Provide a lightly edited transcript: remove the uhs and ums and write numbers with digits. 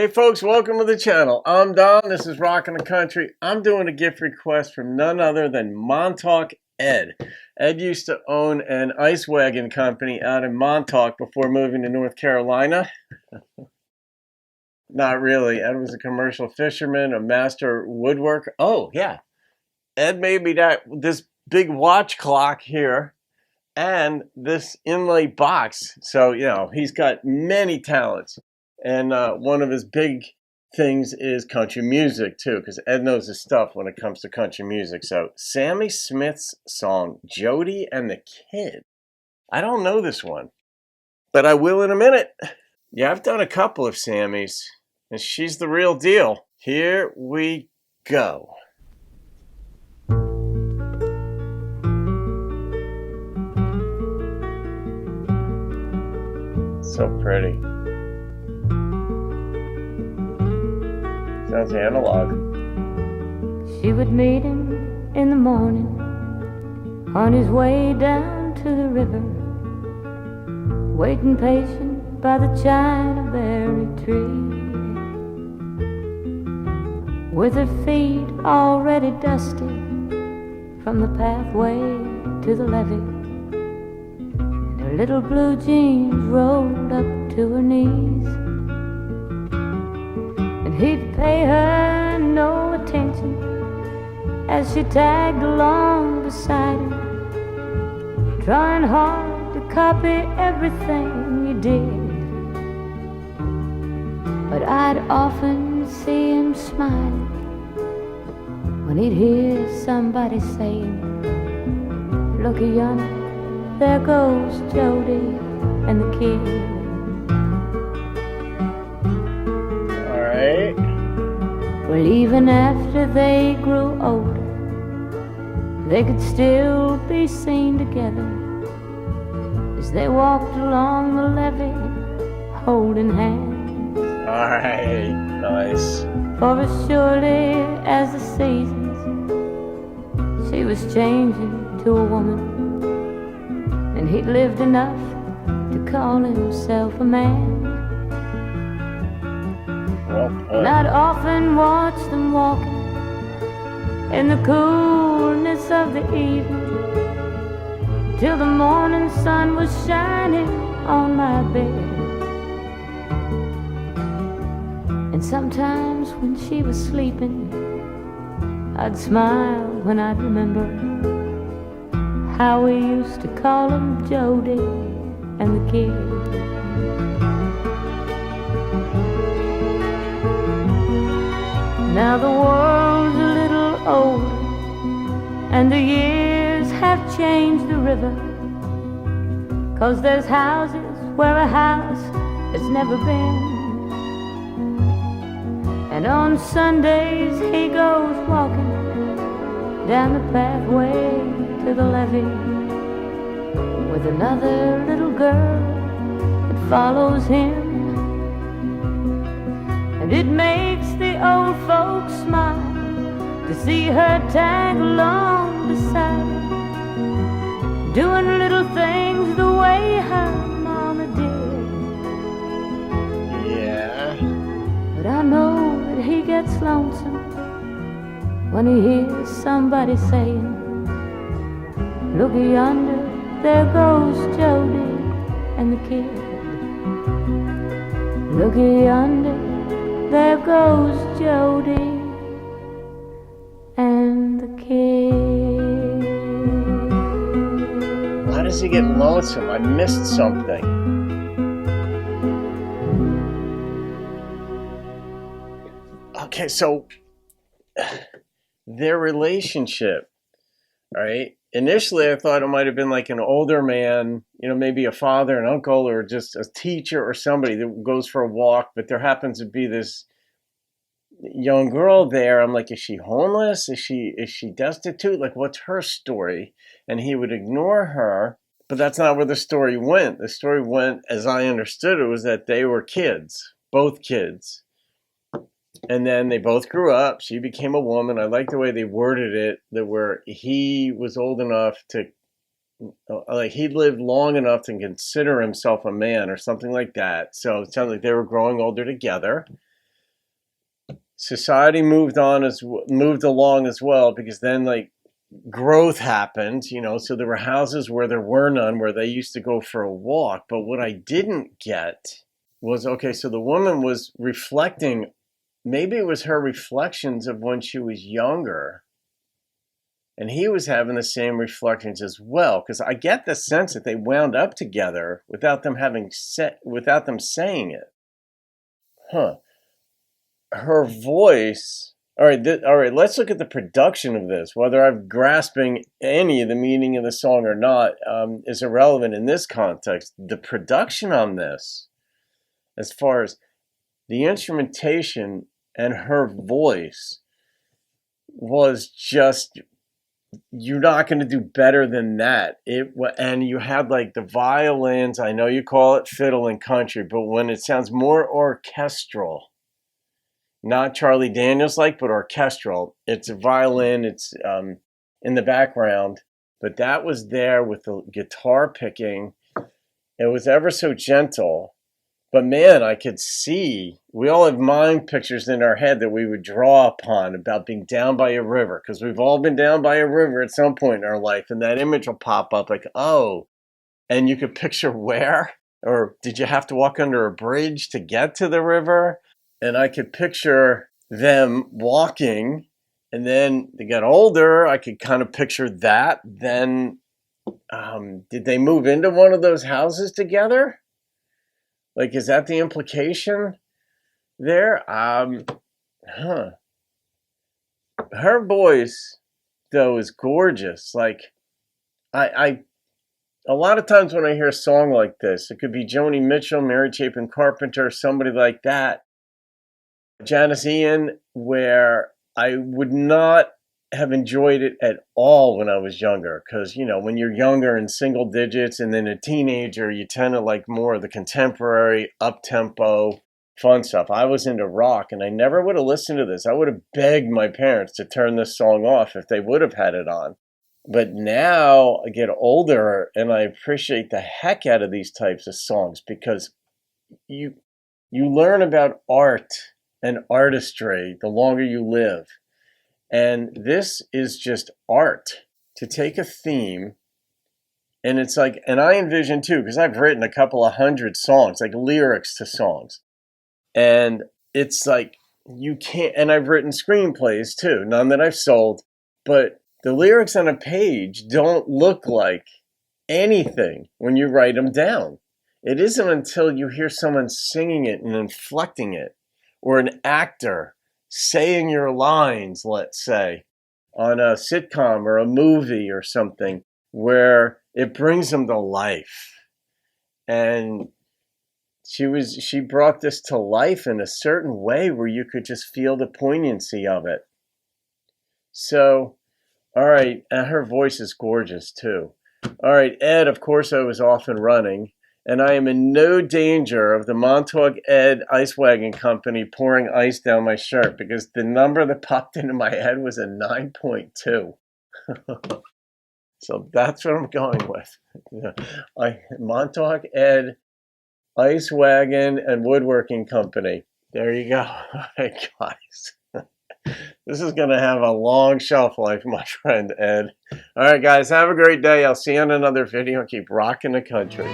Hey folks, welcome to the channel. I'm Don, this is Rockin' the Country. I'm doing a gift request from none other than Montauk Ed. Ed used to own an ice wagon company out in Montauk before moving to North Carolina. Not really. Ed was a commercial fisherman, a master woodworker. Oh yeah, Ed made me this big watch clock here and this inlay box. So, he's got many talents. And one of his big things is country music, too, because Ed knows his stuff when it comes to country music. So, Sammi Smith's song, Jody and the Kid. I don't know this one, but I will in a minute. Yeah, I've done a couple of Sammys, and she's the real deal. Here we go. So pretty. Sounds analog. She would meet him in the morning on his way down to the river, waiting patient by the chinaberry tree, with her feet already dusty from the pathway to the levee, and her little blue jeans rolled up to her knees. He'd pay her no attention as she tagged along beside him, trying hard to copy everything he did. But I'd often see him smiling when he'd hear somebody saying, "Looky yonder, there goes Jody and the kid." Well, even after they grew older, they could still be seen together as they walked along the levee, holding hands. Alright, nice. For as surely as the seasons, she was changing to a woman, and he'd lived enough to call himself a man. And I'd often watch them walking in the coolness of the evening, till the morning sun was shining on my bed. And sometimes when she was sleeping, I'd smile when I'd remember how we used to call him Jody and the Kid. Now the world's a little older, and the years have changed the river, 'cause there's houses where a house has never been. And on Sundays he goes walking down the pathway to the levee with another little girl that follows him. And it makes the old folks smile to see her tag along beside him, doing little things the way her mama did. Yeah. But I know that he gets lonesome when he hears somebody saying, "Looky yonder, there goes Jody and the Kid. Looky yonder, there goes Jody and the Kid." Why does he get lonesome? I missed something. Okay, so their relationship, right? Initially, I thought it might have been like an older man, maybe a father, an uncle, or just a teacher or somebody that goes for a walk. But there happens to be this young girl there. I'm like, is she homeless? Is she destitute? Like, what's her story? And he would ignore her. But that's not where the story went. The story went, as I understood it, was that they were kids, both kids. And then they both grew up. She became a woman. I like the way they worded it, that where he was old enough to, like, he lived long enough to consider himself a man or something like that. So it sounded like they were growing older together. society moved along as well, because then like growth happened, so there were houses where there were none, where they used to go for a walk. But what I didn't get was, okay, so the woman was reflecting, maybe it was her reflections of when she was younger, and he was having the same reflections as well, because I get the sense that they wound up together without them saying it. Her voice. All right, let's look at the production of this. Whether I'm grasping any of the meaning of the song or not is irrelevant in this context. The production on this, as far as the instrumentation and her voice, was just, you're not going to do better than that. And you had like the violins. I know you call it fiddle in country, but when it sounds more orchestral, not Charlie Daniels like, but orchestral. It's a violin. It's in the background, but that was there with the guitar picking. It was ever so gentle, but man, I could see. We all have mind pictures in our head that we would draw upon about being down by a river, because we've all been down by a river at some point in our life, and that image will pop up like, oh, and you could picture where, or did you have to walk under a bridge to get to the river? And I could picture them walking, and then they got older. I could kind of picture that. Then did they move into one of those houses together? Like, is that the implication there? Her voice, though, is gorgeous. Like, I a lot of times when I hear a song like this, it could be Joni Mitchell, Mary Chapin Carpenter, somebody like that, Janice Ian, where I would not have enjoyed it at all when I was younger. Because, when you're younger in single digits and then a teenager, you tend to like more of the contemporary, up-tempo, fun stuff. I was into rock, and I never would have listened to this. I would have begged my parents to turn this song off if they would have had it on. But now I get older, and I appreciate the heck out of these types of songs, because you learn about art and artistry the longer you live. And this is just art. To take a theme, and it's like, and I envision too, because I've written a couple of hundred songs, like lyrics to songs. And it's like, you can't, and I've written screenplays too, none that I've sold, but the lyrics on a page don't look like anything when you write them down. It isn't until you hear someone singing it and inflecting it, or an actor saying your lines, let's say, on a sitcom or a movie or something, where it brings them to life. And she brought this to life in a certain way where you could just feel the poignancy of it. So, all right, and her voice is gorgeous too. All right, Ed, of course I was off and running. And I am in no danger of the Montauk Ed Ice Wagon Company pouring ice down my shirt, because the number that popped into my head was a 9.2. So that's what I'm going with. Montauk Ed Ice Wagon and Woodworking Company. There you go. All right, guys. This is going to have a long shelf life, my friend Ed. All right, guys, have a great day. I'll see you on another video. Keep rocking the country.